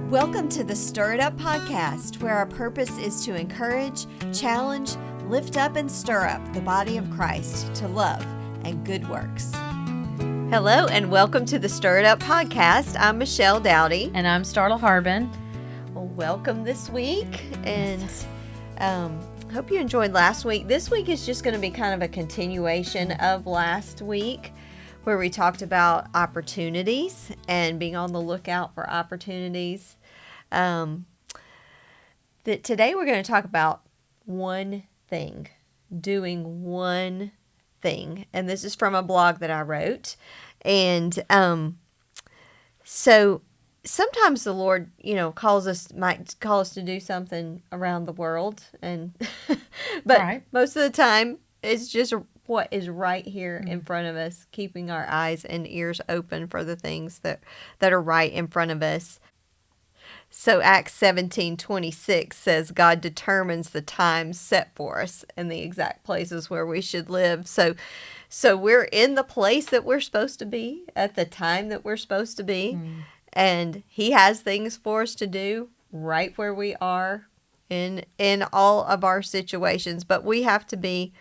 Welcome to the Stir It Up podcast, where our purpose is to encourage, challenge, lift up, and stir up the body of Christ to love and good works. Hello, and welcome to the Stir It Up podcast. I'm Michelle Dowdy. And I'm Starla Harbin. Well, welcome this week, and hope you enjoyed last week. This week is just going to be kind of a continuation of last week, where we talked about opportunities and being on the lookout for opportunities. That today we're going to talk about one thing, doing one thing. And this is from a blog that I wrote. And so sometimes the Lord, might call us to do something around the world. And but Right. Most of the time it's just what is right here in front of us, keeping our eyes and ears open for the things that are right in front of us. So Acts 17:26 says God determines the times set for us and the exact places where we should live. So we're in the place that we're supposed to be at the time that we're supposed to be. And He has things for us to do right where we are in all of our situations. But we have to be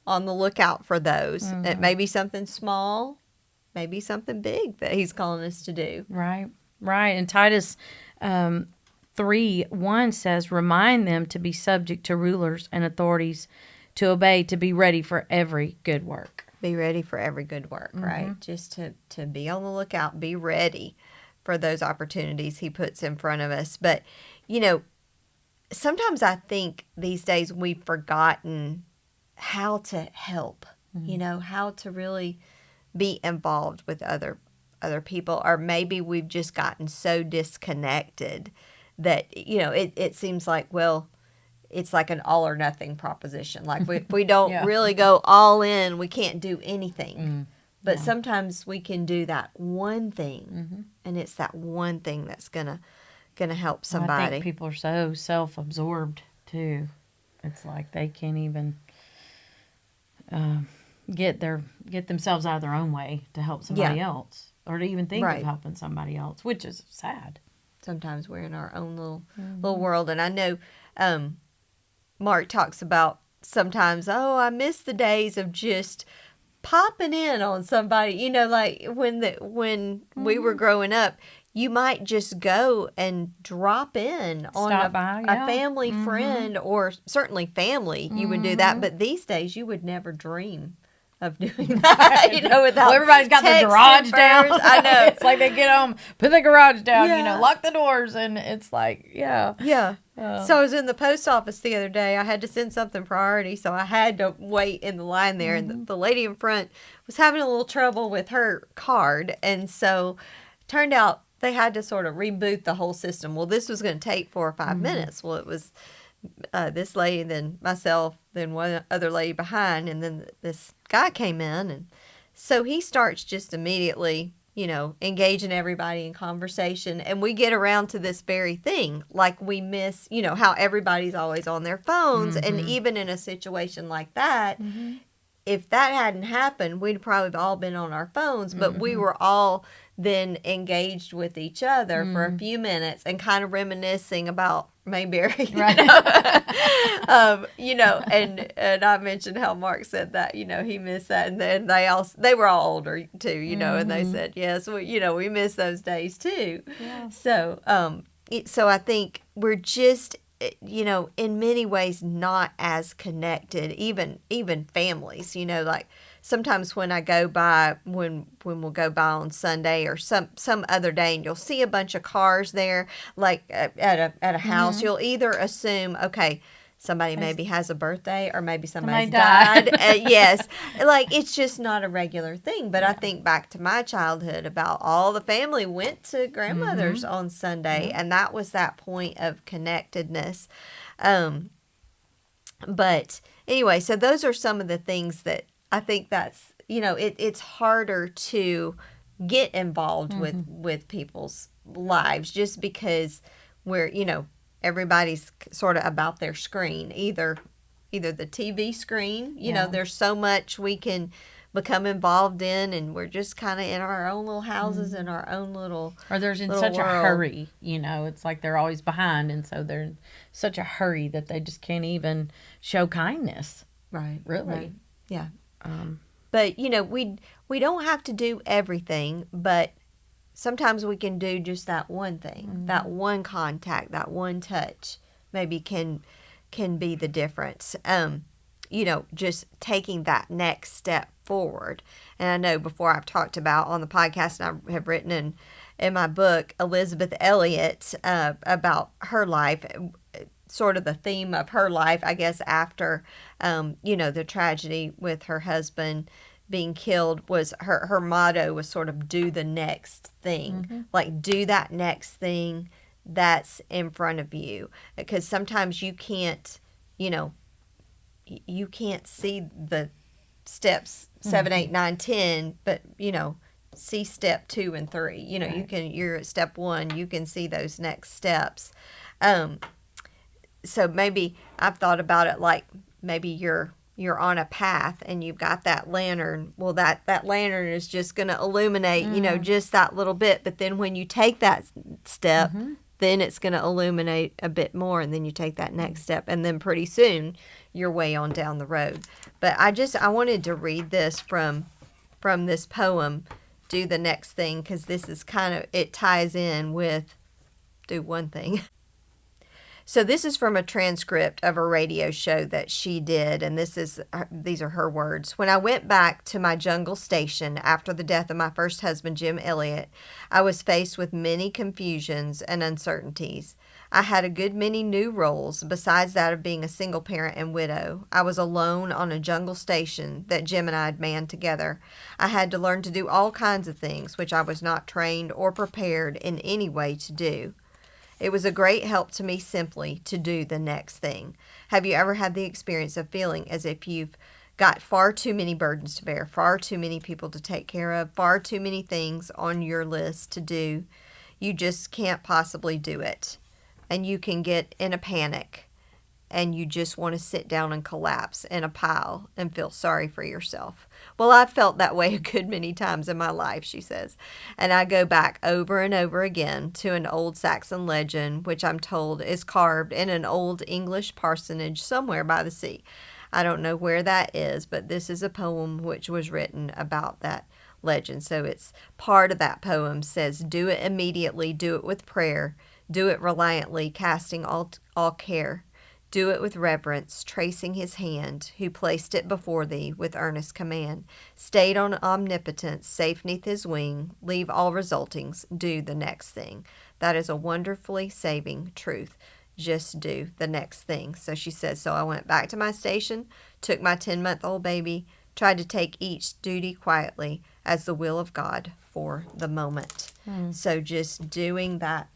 on the lookout for those. It may be something small, maybe something big that He's calling us to do. Right. And Titus 3:1 says, remind them to be subject to rulers and authorities, to obey, to be ready for every good work. Be ready for every good work, right? Just to be on the lookout, be ready for those opportunities He puts in front of us. But, sometimes I think these days we've forgotten how to help, how to really be involved with other people, or maybe we've just gotten so disconnected that, it seems like, well, it's like an all or nothing proposition. Like if we don't really go all in, we can't do anything. But sometimes we can do that one thing, and it's that one thing that's gonna help somebody. Well, I think people are so self-absorbed too. It's like they can't even get themselves out of their own way to help somebody else, or to even think of helping somebody else, which is sad. Sometimes we're in our own little world. And I know Mark talks about sometimes, I miss the days of just popping in on somebody, like when we were growing up, you might just go and drop in on a family friend, or certainly family. You would do that. But these days you would never dream of doing that, without everybody's got their garage down. I know. It's like they get home, put the garage down, lock the doors, and it's like, So I was in the post office the other day. I had to send something priority, so I had to wait in the line there. And the lady in front was having a little trouble with her card. And so turned out they had to sort of reboot the whole system. Well, this was going to take 4 or 5 minutes. Well, it was this lady, then myself, then one other lady behind, and then this guy came in. And so he starts just immediately, engaging everybody in conversation. And we get around to this very thing. Like we miss, how everybody's always on their phones. And even in a situation like that, if that hadn't happened, we'd probably all been on our phones. But we were all then engaged with each other for a few minutes and kind of reminiscing about Mayberry, and I mentioned how Mark said that, he missed that. And then they were all older too, and they said, yes, we miss those days too. Yeah. So I think we're just, in many ways not as connected, even families, like sometimes when I go by, when we'll go by on Sunday or some other day, and you'll see a bunch of cars there, like at a house, you'll either assume, okay, somebody maybe has a birthday, or maybe somebody died. Yes. Like it's just not a regular thing. But I think back to my childhood about all the family went to grandmother's on Sunday, and that was that point of connectedness. But anyway, so those are some of the things that I think that's, it's harder to get involved with people's lives, just because we're, everybody's sort of about their screen, either the TV screen, there's so much we can become involved in, and we're just kind of in our own little houses and our own little Or there's in little such a world. hurry, it's like they're always behind, and so they're in such a hurry that they just can't even show kindness. Right. Really. Right. Yeah. Um, But we don't have to do everything, but sometimes we can do just that one thing, that one contact, that one touch, maybe can be the difference. Just taking that next step forward. And I know before I've talked about on the podcast, and I have written in my book, Elizabeth Elliot, about her life, sort of the theme of her life, I guess, after, the tragedy with her husband being killed, was her motto was sort of do the next thing. Like, do that next thing that's in front of you. Because sometimes you can't, you can't see the steps 7, 8, 9, 10, but, see step 2 and 3. You're at step 1, you can see those next steps. So maybe I've thought about it like maybe you're on a path and you've got that lantern. Well, that lantern is just going to illuminate, just that little bit. But then when you take that step, then it's going to illuminate a bit more. And then you take that next step. And then pretty soon you're way on down the road. But I wanted to read this from this poem, Do the Next Thing, because this is it ties in with do one thing. So this is from a transcript of a radio show that she did, and these are her words. When I went back to my jungle station after the death of my first husband, Jim Elliott, I was faced with many confusions and uncertainties. I had a good many new roles besides that of being a single parent and widow. I was alone on a jungle station that Jim and I had manned together. I had to learn to do all kinds of things which I was not trained or prepared in any way to do. It was a great help to me simply to do the next thing. Have you ever had the experience of feeling as if you've got far too many burdens to bear, far too many people to take care of, far too many things on your list to do? You just can't possibly do it. And you can get in a panic and you just want to sit down and collapse in a pile and feel sorry for yourself. Well, I've felt that way a good many times in my life, she says. And I go back over and over again to an old Saxon legend, which I'm told is carved in an old English parsonage somewhere by the sea. I don't know where that is, but this is a poem which was written about that legend. So it's part of that poem says, do it immediately, do it with prayer, do it reliantly, casting all care. Do it with reverence, tracing his hand, who placed it before thee with earnest command. Stayed on omnipotence, safe neath his wing, leave all resultings, do the next thing. That is a wonderfully saving truth. Just do the next thing. So she says, so I went back to my station, took my 10-month-old baby, tried to take each duty quietly as the will of God for the moment. So just doing that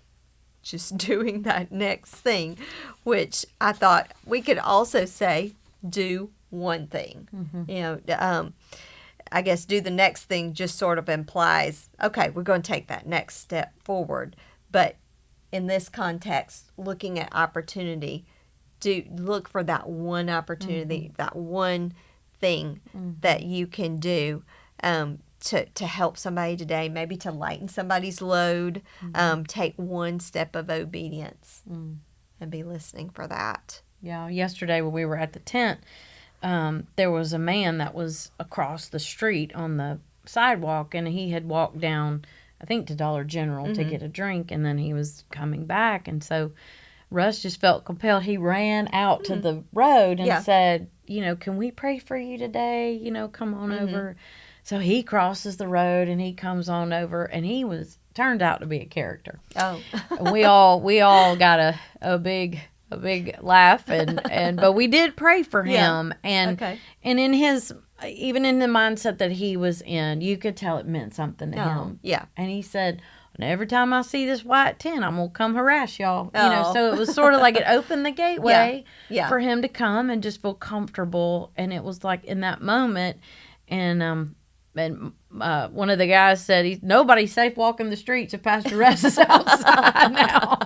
next thing, which I thought we could also say do one thing. I guess do the next thing just sort of implies, okay, we're going to take that next step forward. But in this context, looking at opportunity, look for that one opportunity, that one thing that you can do to help somebody today, maybe to lighten somebody's load, take one step of obedience and be listening for that. Yeah, yesterday when we were at the tent, there was a man that was across the street on the sidewalk, and he had walked down, I think, to Dollar General to get a drink, and then he was coming back, and so Russ just felt compelled. He ran out to the road and said, can we pray for you today? Come on over. So he crosses the road and he comes on over, and he turned out to be a character. Oh, and we all got a big laugh, but we did pray for him, and in his, even in the mindset that he was in, you could tell it meant something to him. Yeah, and he said, every time I see this white tent, I'm gonna come harass y'all. So it was sort of like it opened the gateway for him to come and just feel comfortable, and it was like in that moment, and one of the guys said, nobody's safe walking the streets if Pastor Russ is outside now.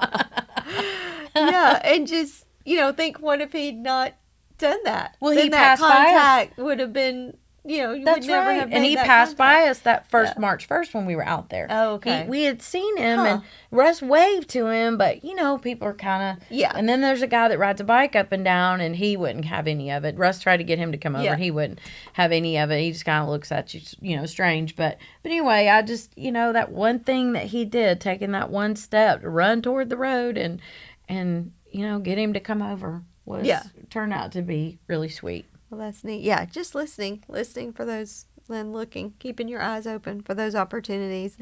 Yeah, and just, think, what if he'd not done that? Well, then he that passed by us. contact would have been, you That's would never right. have And made he that passed by contact. us that first Yeah. March 1st when we were out there. Oh, okay. We had seen him, Huh. and Russ waved to him, but, people are kind of... Yeah. And then there's a guy that rides a bike up and down, and he wouldn't have any of it. Russ tried to get him to come over, Yeah. and he wouldn't have any of it. He just kind of looks at you, strange. But anyway, I just, that one thing that he did, taking that one step to run toward the road and get him to come over turned out to be really sweet. Well, that's neat. Yeah, just listening for those, and looking, keeping your eyes open for those opportunities.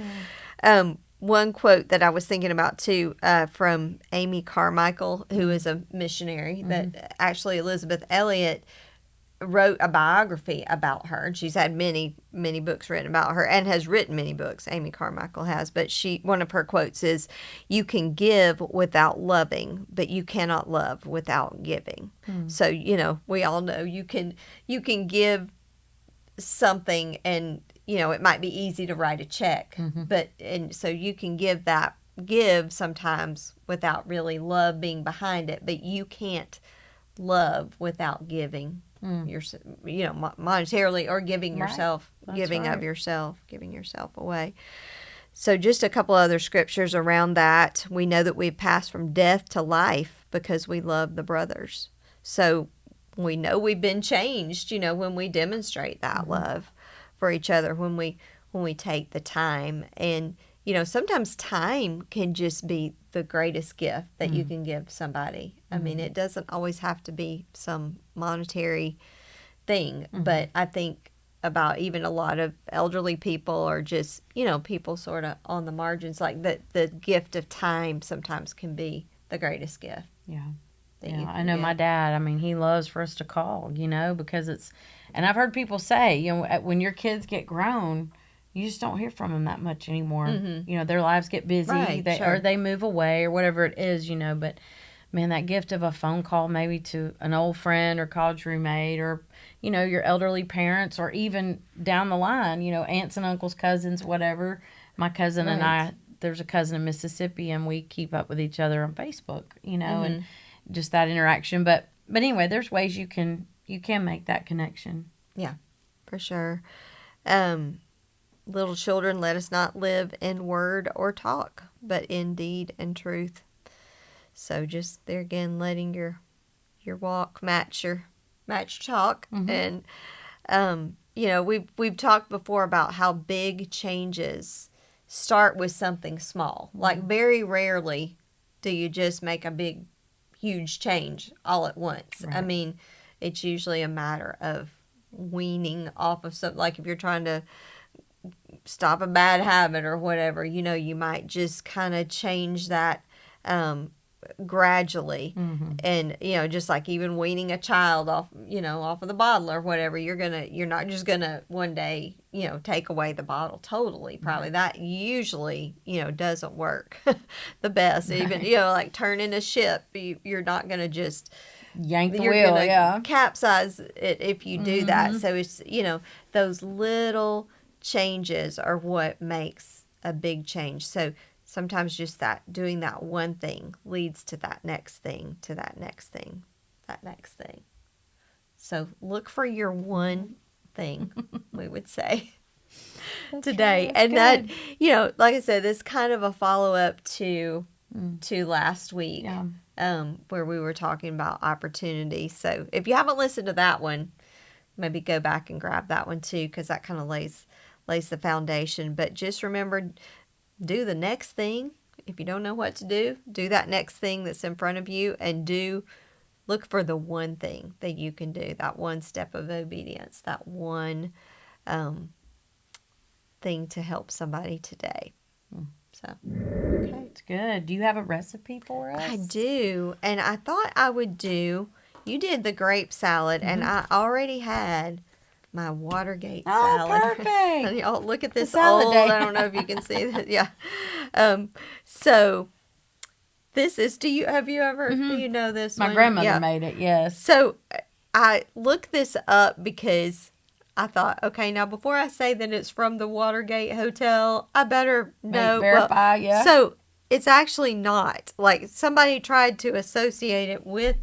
Yeah. One quote that I was thinking about too, from Amy Carmichael, who is a missionary, that actually Elizabeth Elliot wrote a biography about her, and she's had many books written about her, and has written many books. Amy Carmichael has, but one of her quotes is, "You can give without loving, but you cannot love without giving." So we all know you can give something, and it might be easy to write a check, but so you can give sometimes without really love being behind it, but you can't love without giving. Monetarily, or giving yourself, of yourself, giving yourself away. So just a couple other scriptures around that. We know that we've passed from death to life because we love the brothers. So we know we've been changed, when we demonstrate that love for each other, when we take the time. And, sometimes time can just be the greatest gift that you can give somebody. I mean, it doesn't always have to be some monetary thing, but I think about even a lot of elderly people, or just, people sort of on the margins, like the gift of time sometimes can be the greatest gift. Yeah. I know my dad, I mean, he loves for us to call, because and I've heard people say, when your kids get grown, you just don't hear from them that much anymore. Their lives get busy, or they move away, or whatever it is, but man, that gift of a phone call maybe to an old friend or college roommate, or, your elderly parents, or even down the line, aunts and uncles, cousins, whatever. My cousin and I, there's a cousin in Mississippi, and we keep up with each other on Facebook, and just that interaction. But anyway, there's ways you can make that connection. Yeah, for sure. Little children, let us not live in word or talk, but in deed and truth. So just there again, letting your walk match your talk. And we've talked before about how big changes start with something small. Like, very rarely do you just make a big, huge change all at once. I mean, it's usually a matter of weaning off of something. Like, if you're trying to stop a bad habit or whatever, you might just kind of change that gradually. And just like even weaning a child off of the bottle or whatever, you're not just gonna one day take away the bottle totally. Probably that usually doesn't work the best. Even like turning a ship, you're not gonna just yank the you're wheel, gonna capsize it if you do that. So it's those little changes are what makes a big change. So sometimes just doing that one thing leads to that next thing, to that next thing, that next thing. So look for your one thing, we would say, today. And good. That, like I said, this is kind of a follow-up to last week, where we were talking about opportunity. So if you haven't listened to that one, maybe go back and grab that one too, because that kind of lays the foundation. But just remember, do the next thing. If you don't know what to do that next thing that's in front of you, and look for the one thing that you can do, that one step of obedience, that one thing to help somebody today. So, okay. It's good. Do you have a recipe for us? I do. And I thought I would you did the grape salad, and I already had my Watergate salad. Oh, perfect. Y'all look at this salad old. day. I don't know if you can see that. Yeah. So this is. Do you know this? My grandmother made it. Yes. So I looked this up because I thought, okay, now before I say that it's from the Watergate Hotel, I better know. Verify. Yeah. So it's actually not. Like, somebody tried to associate it with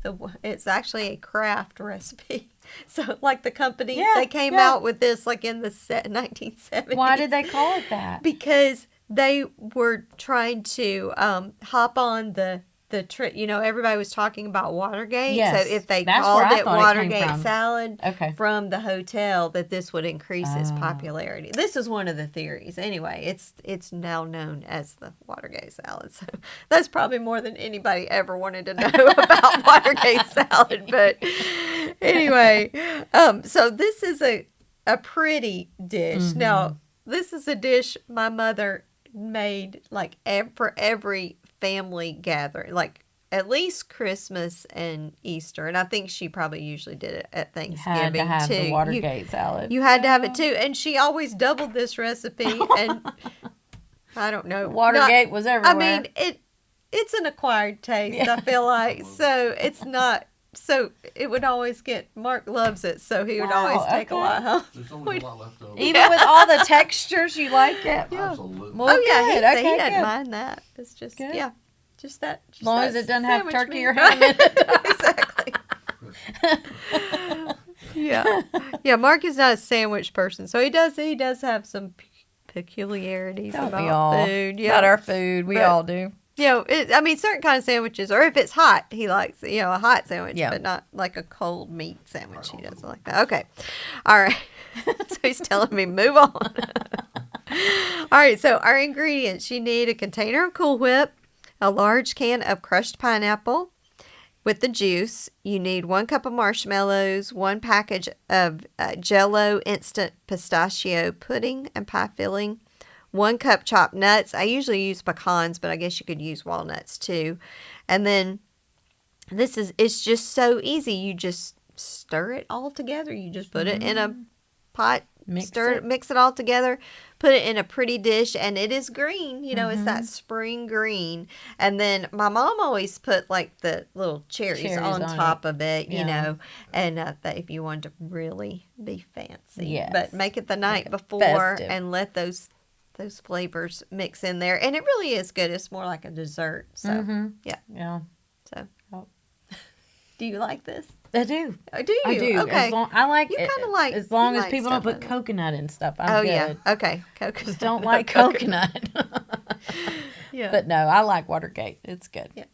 it's actually a craft recipe. So, like the company, Yeah, they came yeah. out with this like in the 1970s. Why did they call it that? Because they were trying to hop on the trip. You know, everybody was talking about Watergate. Yes, So if they that's called where I it thought it came Watergate from. Salad Okay. from the hotel, that this would increase its popularity. This is one of the theories. Anyway, it's now known as the Watergate Salad. So that's probably more than anybody ever wanted to know about Watergate Salad. But anyway, so this is a pretty dish. Now, this is a dish my mother made like for every family gathering, like at least Christmas and Easter, and I think she probably usually did it at Thanksgiving Had to have too. the Watergate salad. You had to have it too, and she always doubled this recipe. And I don't know, Watergate was everywhere. I mean, it's an acquired taste. I feel like so it's not. So it would always get, Mark loves it, so he would always take a lot home. There's always a lot left over. Even with all the textures, you like it? Yeah. Absolutely. Well, Oh yeah, good. he Okay, doesn't good. mind that. It's just Good. yeah, just that. Just As long that as it doesn't have sandwich turkey meat. or ham in it. Exactly. Yeah. Mark is not a sandwich person, so he does have some peculiarities Don't we about all? food. Yeah, About our food, we But- all do. You know, I mean, certain kind of sandwiches, or if it's hot, he likes, you know, a hot sandwich, Yeah. but not like a cold meat sandwich. He doesn't like that. Okay. All right. So he's telling me, move on. All right. So our ingredients, you need a container of Cool Whip, a large can of crushed pineapple with the juice. You need 1 cup of marshmallows, 1 package of Jell-O instant pistachio pudding and pie filling, 1 cup chopped nuts. I usually use pecans, but I guess you could use walnuts too. And then it's just so easy. You just stir it all together. You just put it in a pot, mix it all together, put it in a pretty dish, and it is green. You know, it's that spring green. And then my mom always put like the little cherries on top of it, you know, and that if you wanted to really be fancy. Yes. But make it the night before festive. and let those flavors mix in there, and it really is good. It's more like a dessert. So Yeah. So Oh. do you like this? I do. Do you? I do. Okay. I like You it. kinda like- as long you as like people don't stuff put in it. coconut and stuff. I'm good. Yeah. Okay. Coconut. Just don't like coconut. Yeah. But no, I like Watergate. It's good. Yeah.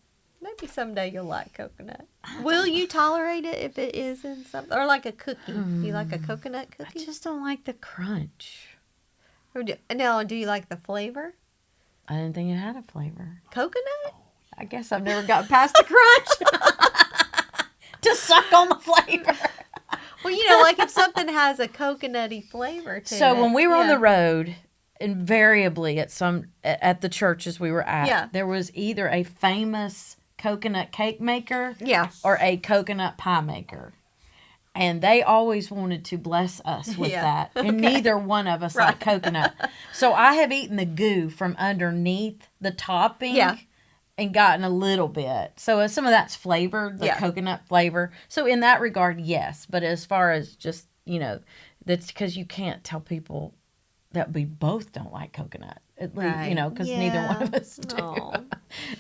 Maybe someday you'll like coconut. Will you tolerate it if it is in something, or like a cookie? Do you like a coconut I cookie? just don't like the crunch. Or do you like the flavor? I didn't think it had a flavor. Coconut? I guess I've never got past the crunch. To suck on the flavor. Well, you know, like if something has a coconutty flavor to it. So when we were on yeah. the road, invariably at the churches we were at, Yeah. there was either a famous coconut cake maker Yeah. or a coconut pie maker. And they always wanted to bless us with Yeah. that. And neither one of us like coconut. So I have eaten the goo from underneath the topping. Yeah. And gotten a little bit. So some of that's flavored, the Yeah. coconut flavor. So in that regard, yes. But as far as just, you know, that's because you can't tell people that we both don't like coconut. At least, you know, because neither one of us do. Aw.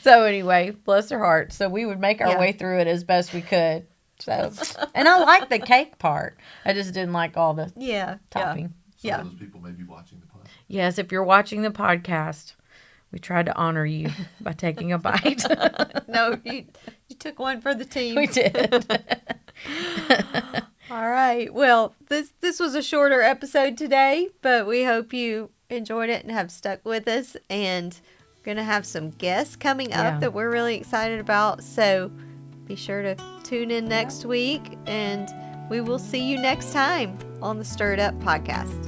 So anyway, bless her heart. So we would make our Yeah. way through it as best we could. So, and I like the cake part. I just didn't like all the Yeah. topping. Some Yeah. of those people may be watching the podcast. Yes, if you're watching the podcast, we tried to honor you by taking a bite. No, you took one for the team. We did. All right. Well, this was a shorter episode today, but we hope you enjoyed it and have stuck with us. And we're going to have some guests coming up Yeah. that we're really excited about. So be sure to tune in next week, and we will see you next time on the Stirred Up podcast.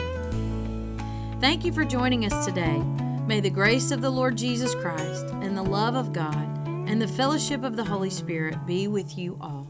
Thank you for joining us today. May the grace of the Lord Jesus Christ and the love of God and the fellowship of the Holy Spirit be with you all.